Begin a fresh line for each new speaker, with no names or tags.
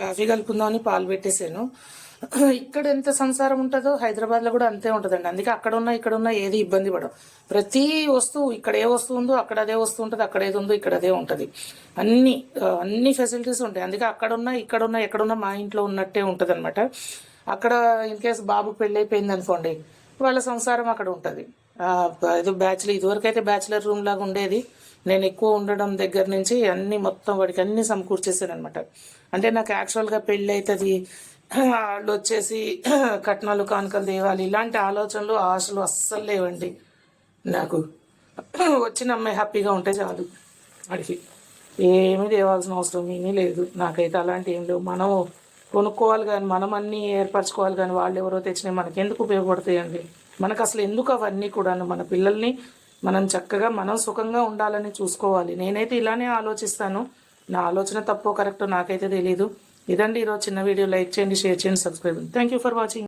Coffee కలుపుకుందామని పాలు పెట్టేశాను. ఇక్కడ ఎంత సంసారం ఉంటుందో హైదరాబాద్లో కూడా అంతే ఉంటుందండి. అందుకే అక్కడ ఉన్న ఏది ఇబ్బంది పడవు. ప్రతి వస్తువు ఇక్కడ ఏ వస్తువు ఉందో అక్కడ అదే వస్తువు ఉంటుంది, అక్కడ ఏది ఉందో ఇక్కడ అదే ఉంటుంది. అన్ని ఫెసిలిటీస్ ఉంటాయి. అందుకే ఇక్కడున్నా ఎక్కడున్నా మా ఇంట్లో ఉన్నట్టే ఉంటుంది అనమాట. అక్కడ ఇన్ కేసు బాబుకి పెళ్ళి అయిపోయింది అనుకోండి, వాళ్ళ సంసారం అక్కడ ఉంటుంది. ఏదో ఇదివరకు అయితే బ్యాచిలర్ రూమ్ లాగా ఉండేది. నేను ఎక్కువ ఉండడం దగ్గర నుంచి మొత్తం వాడికి అన్ని సమకూర్చేసాను అనమాట. అంటే నాకు యాక్చువల్గా పెళ్ళి అవుతుంది, వాళ్ళు వచ్చేసి కట్నాలు కానుకలు తేవాలి, ఇలాంటి ఆలోచనలు ఆశలు అస్సలు లేవండి నాకు. వచ్చిన అమ్మాయి హ్యాపీగా ఉంటే చాలు. వాడికి ఏమీ తేవాల్సిన అవసరం ఏమీ లేదు. నాకైతే అలాంటి ఏం లేవు. మనం కొనుక్కోవాలి కానీ, మనం అన్నీ ఏర్పరచుకోవాలి కానీ, వాళ్ళు ఎవరో తెచ్చినవి మనకి ఎందుకు ఉపయోగపడతాయండి? మనకు అసలు ఎందుకు అవన్నీ కూడా? మన పిల్లల్ని మనం చక్కగా మనం సుఖంగా ఉండాలని చూసుకోవాలి. నేనైతే ఇలానే ఆలోచిస్తాను. నా ఆలోచన తప్పో కరెక్టో నాకైతే తెలీదు. ఇదండి ఈరోజు చిన్న వీడియో. లైక్ చేయండి, షేర్ చేయండి, subscribe. Thank you for watching.